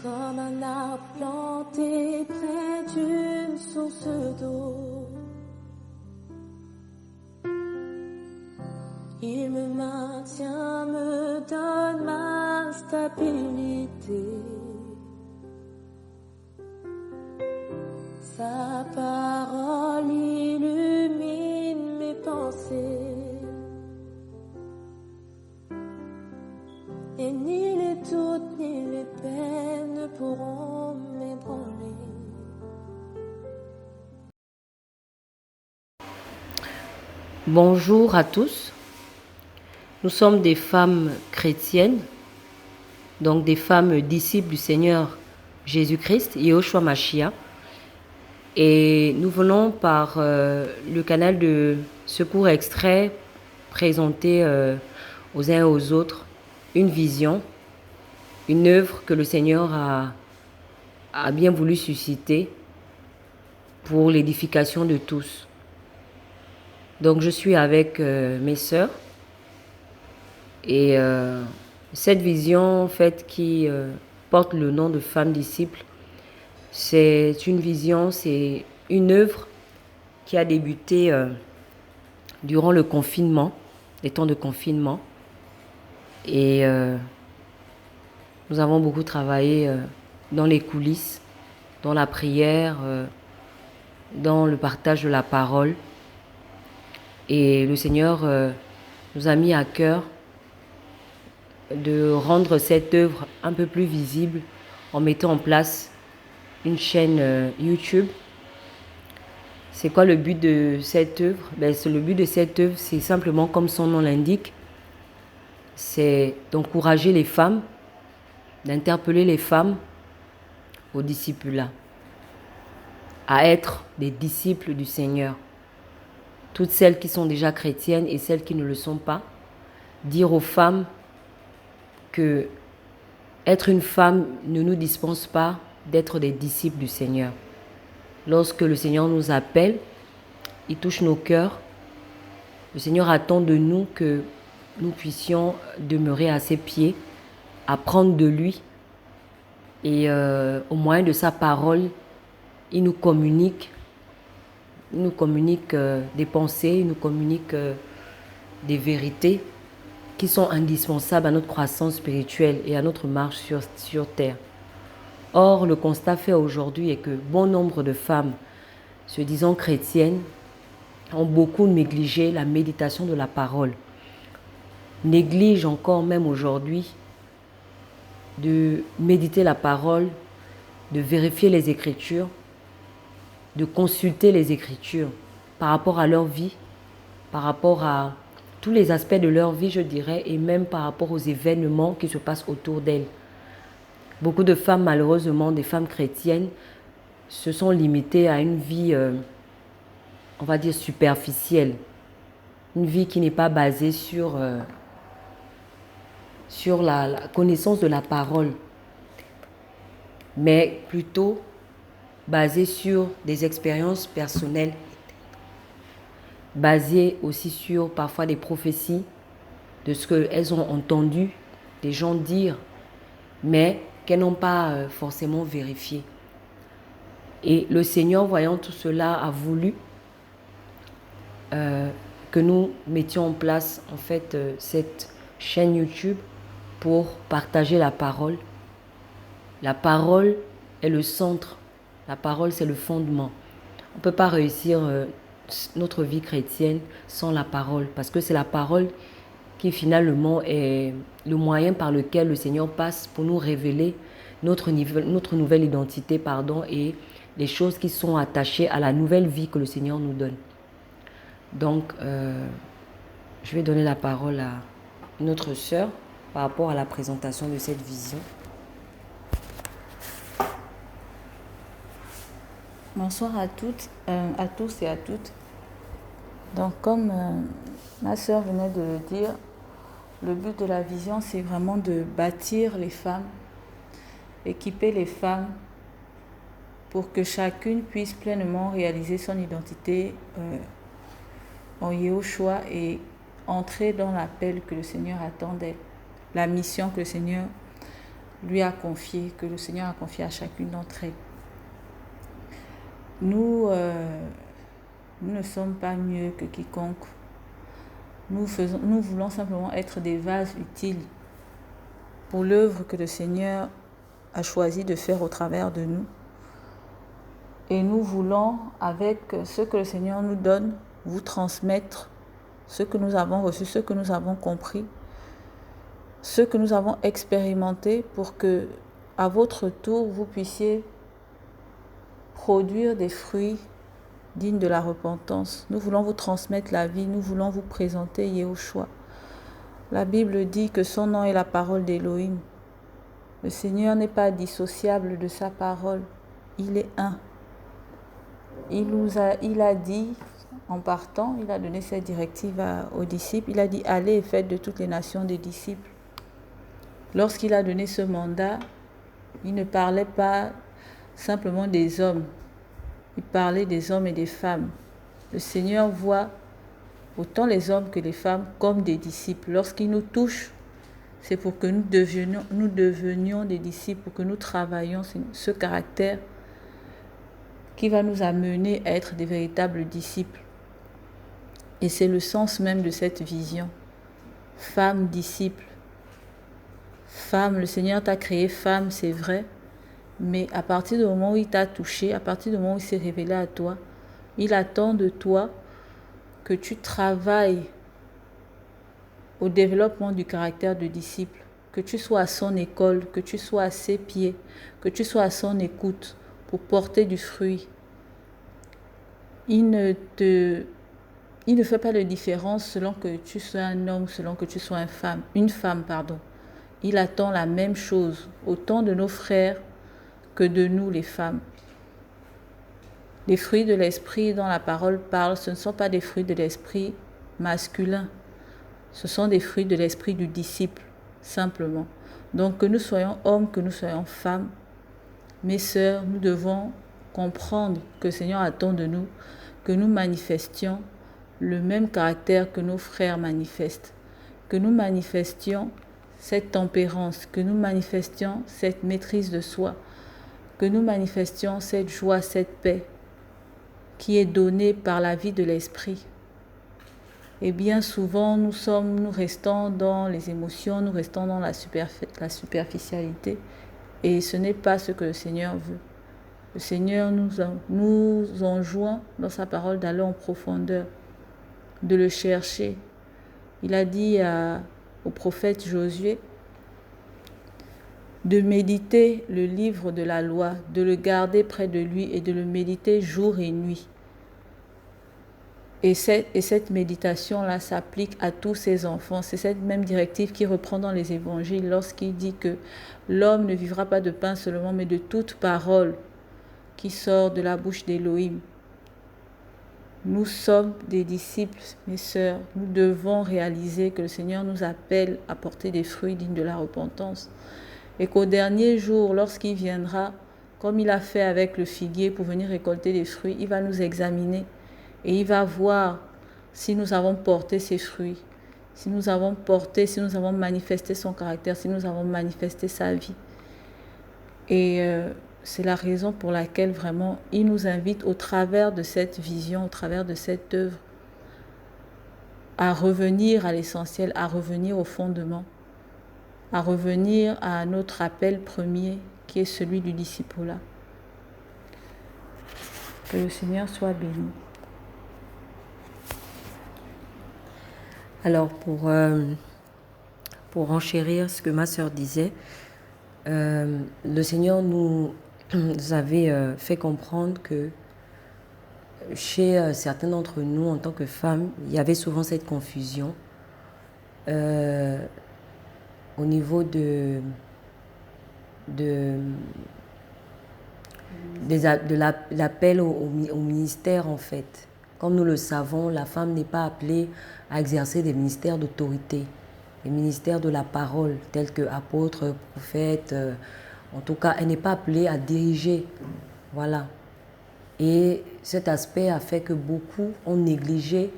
comme un arbre planté près d'une source d'eau. Il me maintient, me donne ma stabilité. Sa parole illumine mes pensées. Et ni les doutes ni les peines ne pourront m'ébranler. Bonjour à tous. Nous sommes des femmes chrétiennes, donc des femmes disciples du Seigneur Jésus-Christ, Yehoshua Mashiach. Et nous venons par le canal de Secours Extrait présenter aux uns et aux autres une vision, une œuvre que le Seigneur a bien voulu susciter pour l'édification de tous. Donc je suis avec mes sœurs et cette vision en fait qui porte le nom de Femmes Disciples, c'est une vision, c'est une œuvre qui a débuté durant le confinement, les temps de confinement. Et nous avons beaucoup travaillé dans les coulisses, dans la prière, dans le partage de la parole. Et le Seigneur nous a mis à cœur de rendre cette œuvre un peu plus visible en mettant en place une chaîne YouTube. C'est quoi le but de cette œuvre? Le but de cette œuvre, c'est simplement, comme son nom l'indique, c'est d'encourager les femmes, d'interpeller les femmes au discipulat, à être des disciples du Seigneur. Toutes celles qui sont déjà chrétiennes et celles qui ne le sont pas, dire aux femmes que être une femme ne nous dispense pas d'être des disciples du Seigneur. Lorsque le Seigneur nous appelle, il touche nos cœurs. Le Seigneur attend de nous que nous puissions demeurer à ses pieds, apprendre de lui. Et au moyen de sa parole, il nous communique des pensées, il nous communique des vérités qui sont indispensables à notre croissance spirituelle et à notre marche sur terre. Or, le constat fait aujourd'hui est que bon nombre de femmes, se disant chrétiennes, ont beaucoup négligé la méditation de la parole. Négligent encore même aujourd'hui de méditer la parole, de vérifier les Écritures, de consulter les Écritures par rapport à leur vie, par rapport à tous les aspects de leur vie, je dirais, et même par rapport aux événements qui se passent autour d'elles. Beaucoup de femmes, malheureusement, des femmes chrétiennes, se sont limitées à une vie, on va dire, superficielle. Une vie qui n'est pas basée sur la connaissance de la parole, mais plutôt basée sur des expériences personnelles, basée aussi sur parfois des prophéties, de ce qu'elles ont entendu des gens dire, mais qu'elles n'ont pas forcément vérifié. Et le Seigneur, voyant tout cela, a voulu que nous mettions en place en fait cette chaîne YouTube pour partager la parole. La parole est le centre, la parole c'est le fondement. On ne peut pas réussir notre vie chrétienne sans la parole, parce que c'est la parole qui finalement est le moyen par lequel le Seigneur passe pour nous révéler notre nouvelle identité, et les choses qui sont attachées à la nouvelle vie que le Seigneur nous donne. Donc, je vais donner la parole à notre sœur par rapport à la présentation de cette vision. Bonsoir à toutes, à tous et à toutes. Donc, comme ma sœur venait de le dire, le but de la vision, c'est vraiment de bâtir les femmes, équiper les femmes pour que chacune puisse pleinement réaliser son identité en Yehoshua et entrer dans l'appel que le Seigneur attend d'elle, la mission que le Seigneur lui a confiées, que le Seigneur a confiées à chacune d'entre elles. Nous ne sommes pas mieux que quiconque. Nous voulons simplement être des vases utiles pour l'œuvre que le Seigneur a choisi de faire au travers de nous. Et nous voulons, avec ce que le Seigneur nous donne, vous transmettre ce que nous avons reçu, ce que nous avons compris, ce que nous avons expérimenté pour que, à votre tour, vous puissiez produire des fruits dignes de la repentance. Nous voulons vous transmettre la vie, nous voulons vous présenter Yahushua. La Bible dit que son nom est la parole d'Élohim. Le Seigneur n'est pas dissociable de sa parole, il est un. Il a dit, en partant, il a donné cette directive aux disciples, il a dit « Allez et faites de toutes les nations des disciples ». Lorsqu'il a donné ce mandat, il ne parlait pas simplement des hommes, il parlait des hommes et des femmes. Le Seigneur voit autant les hommes que les femmes comme des disciples. Lorsqu'il nous touche, c'est pour que nous devenions des disciples, pour que nous travaillions ce caractère qui va nous amener à être des véritables disciples. Et c'est le sens même de cette vision. Femme, disciple. Femme, le Seigneur t'a créé femme, c'est vrai, mais à partir du moment où il t'a touché, à partir du moment où il s'est révélé à toi, il attend de toi que tu travailles au développement du caractère de disciple, que tu sois à son école, que tu sois à ses pieds, que tu sois à son écoute pour porter du fruit. Il ne fait pas de différence selon que tu sois un homme, selon que tu sois une femme. Il attend la même chose, autant de nos frères que de nous les femmes. Les fruits de l'esprit dont la parole parle, ce ne sont pas des fruits de l'esprit masculin, ce sont des fruits de l'esprit du disciple, simplement. Donc que nous soyons hommes, que nous soyons femmes, mes sœurs, nous devons comprendre que le Seigneur attend de nous que nous manifestions le même caractère que nos frères manifestent, que nous manifestions cette tempérance, que nous manifestions cette maîtrise de soi, que nous manifestions cette joie, cette paix qui est donnée par la vie de l'esprit. Et bien souvent, nous restons dans les émotions, nous restons dans la superficialité, et ce n'est pas ce que le Seigneur veut. Le Seigneur nous enjoint dans sa parole d'aller en profondeur, de le chercher. Il a dit au prophète Josué de méditer le livre de la loi, de le garder près de lui et de le méditer jour et nuit. Et cette méditation-là s'applique à tous ses enfants. C'est cette même directive qui reprend dans les évangiles lorsqu'il dit que l'homme ne vivra pas de pain seulement, mais de toute parole qui sort de la bouche d'Élohim. Nous sommes des disciples, mes sœurs. Nous devons réaliser que le Seigneur nous appelle à porter des fruits dignes de la repentance. Et qu'au dernier jour, lorsqu'il viendra, comme il a fait avec le figuier pour venir récolter des fruits, il va nous examiner et il va voir si nous avons porté ses fruits, si nous avons manifesté son caractère, si nous avons manifesté sa vie. Et c'est la raison pour laquelle vraiment il nous invite au travers de cette vision, au travers de cette œuvre, à revenir à l'essentiel, à revenir au fondement, à revenir à notre appel premier qui est celui du discipulat. Que le Seigneur soit béni. Alors pour enchérir ce que ma sœur disait, le Seigneur nous avait fait comprendre que chez certains d'entre nous, en tant que femmes, il y avait souvent cette confusion au niveau de l'appel au ministère, en fait. Comme nous le savons, la femme n'est pas appelée à exercer des ministères d'autorité, des ministères de la parole, tels que apôtre, prophète. En tout cas, elle n'est pas appelée à diriger. Voilà. Et cet aspect a fait que beaucoup ont négligé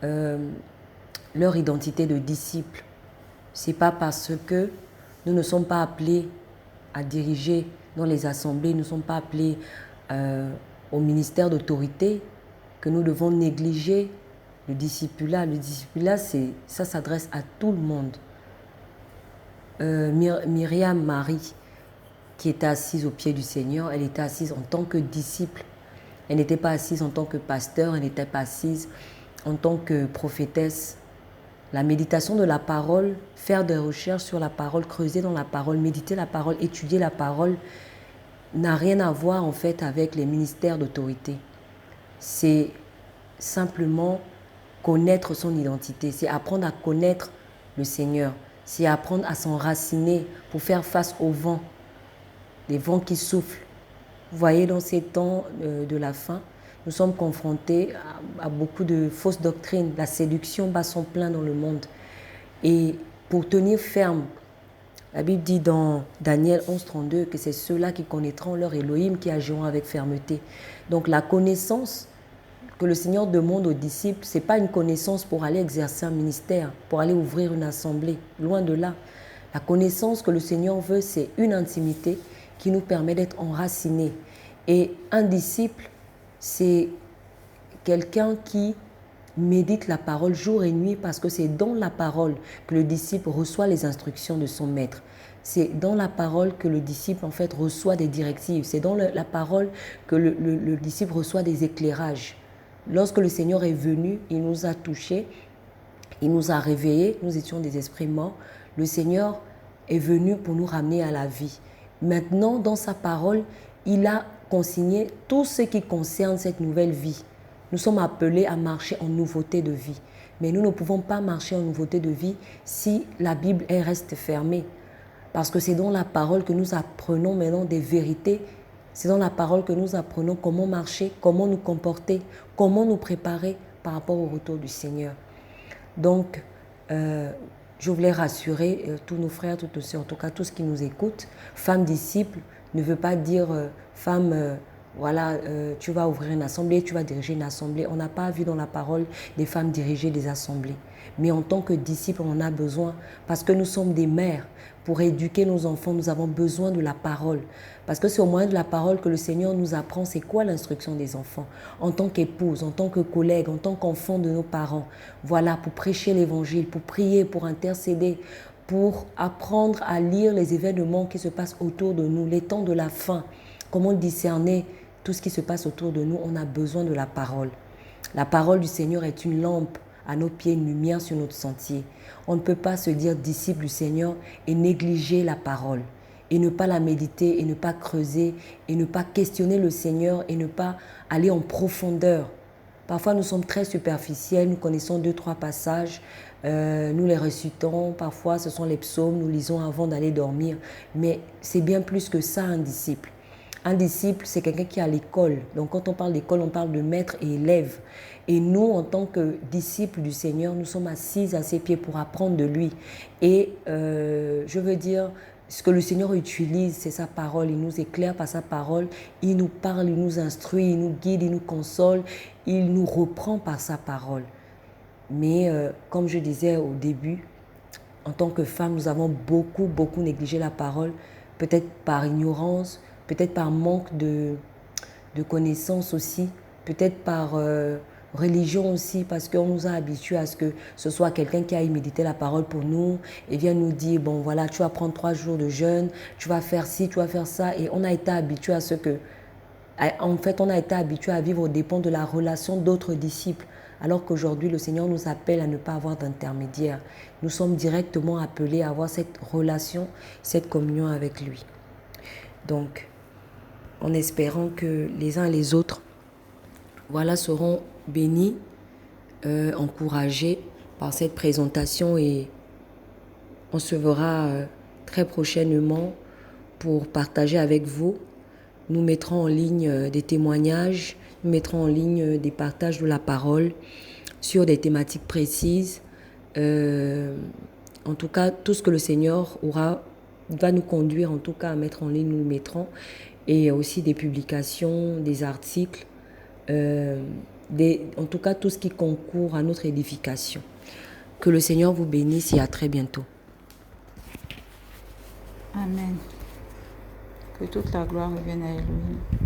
leur identité de disciple. Ce n'est pas parce que nous ne sommes pas appelés à diriger dans les assemblées, nous ne sommes pas appelés au ministère d'autorité, que nous devons négliger le discipulat. Le discipulat, ça s'adresse à tout le monde. Myriam Marie, qui était assise aux pieds du Seigneur, elle était assise en tant que disciple. Elle n'était pas assise en tant que pasteur, elle n'était pas assise en tant que prophétesse. La méditation de la parole, faire des recherches sur la parole, creuser dans la parole, méditer la parole, étudier la parole, n'a rien à voir en fait avec les ministères d'autorité. C'est simplement connaître son identité, c'est apprendre à connaître le Seigneur, c'est apprendre à s'enraciner pour faire face aux vents, les vents qui soufflent. Vous voyez, dans ces temps de la fin, nous sommes confrontés à beaucoup de fausses doctrines. La séduction bat son plein dans le monde. Et pour tenir ferme, la Bible dit dans Daniel 11:32 que c'est ceux-là qui connaîtront leur Elohim qui agiront avec fermeté. Donc la connaissance que le Seigneur demande aux disciples, ce n'est pas une connaissance pour aller exercer un ministère, pour aller ouvrir une assemblée, loin de là. La connaissance que le Seigneur veut, c'est une intimité qui nous permet d'être enracinés. Et un disciple, c'est quelqu'un qui médite la parole jour et nuit parce que c'est dans la parole que le disciple reçoit les instructions de son maître. C'est dans la parole que le disciple en fait reçoit des directives. C'est dans la parole que le disciple reçoit des éclairages. Lorsque le Seigneur est venu, il nous a touchés, il nous a réveillés, nous étions des esprits morts. Le Seigneur est venu pour nous ramener à la vie. Maintenant, dans sa parole, il a consigné tout ce qui concerne cette nouvelle vie. Nous sommes appelés à marcher en nouveauté de vie. Mais nous ne pouvons pas marcher en nouveauté de vie si la Bible elle reste fermée. Parce que c'est dans la parole que nous apprenons maintenant des vérités. C'est dans la parole que nous apprenons comment marcher, comment nous comporter, comment nous préparer par rapport au retour du Seigneur. Donc, je voulais rassurer tous nos frères, toutes nos sœurs, en tout cas tous qui nous écoutent. Femme disciple ne veut pas dire femme, tu vas ouvrir une assemblée, tu vas diriger une assemblée. On n'a pas vu dans la parole des femmes diriger des assemblées. Mais en tant que disciples, on en a besoin parce que nous sommes des mères. Pour éduquer nos enfants, nous avons besoin de la parole. Parce que c'est au moyen de la parole que le Seigneur nous apprend c'est quoi l'instruction des enfants. En tant qu'épouse, en tant que collègue, en tant qu'enfant de nos parents. Voilà, pour prêcher l'évangile, pour prier, pour intercéder, pour apprendre à lire les événements qui se passent autour de nous, les temps de la fin. Comment discerner tout ce qui se passe autour de nous? On a besoin de la parole. La parole du Seigneur est une lampe à nos pieds, une lumière sur notre sentier. On ne peut pas se dire disciple du Seigneur et négliger la parole, et ne pas la méditer, et ne pas creuser, et ne pas questionner le Seigneur, et ne pas aller en profondeur. Parfois, nous sommes très superficiels, nous connaissons 2-3 passages, nous les récitons, parfois ce sont les psaumes, nous lisons avant d'aller dormir, mais c'est bien plus que ça un disciple. Un disciple, c'est quelqu'un qui est à l'école. Donc quand on parle d'école, on parle de maître et élève. Et nous, en tant que disciples du Seigneur, nous sommes assis à ses pieds pour apprendre de lui. Et je veux dire, ce que le Seigneur utilise, c'est sa parole. Il nous éclaire par sa parole. Il nous parle, il nous instruit, il nous guide, il nous console. Il nous reprend par sa parole. Mais comme je disais au début, en tant que femme, nous avons beaucoup négligé la parole, peut-être par ignorance, peut-être par manque de connaissances aussi, peut-être par religion aussi, parce qu'on nous a habitués à ce que ce soit quelqu'un qui aille méditer la parole pour nous et vient nous dire, bon voilà, tu vas prendre 3 jours de jeûne, tu vas faire ci, tu vas faire ça. Et on a été habitués à ce que... En fait, on a été habitués à vivre aux dépens de la relation d'autres disciples. Alors qu'aujourd'hui, le Seigneur nous appelle à ne pas avoir d'intermédiaire. Nous sommes directement appelés à avoir cette relation, cette communion avec lui. Donc, en espérant que les uns et les autres seront bénis, encouragés par cette présentation, et on se verra très prochainement pour partager avec vous. Nous mettrons en ligne des témoignages, nous mettrons en ligne des partages de la parole sur des thématiques précises. En tout cas, tout ce que le Seigneur va nous conduire en tout cas à mettre en ligne, nous le mettrons. Et aussi des publications, des articles, en tout cas tout ce qui concourt à notre édification. Que le Seigneur vous bénisse et à très bientôt. Amen. Que toute la gloire revienne à Elohim.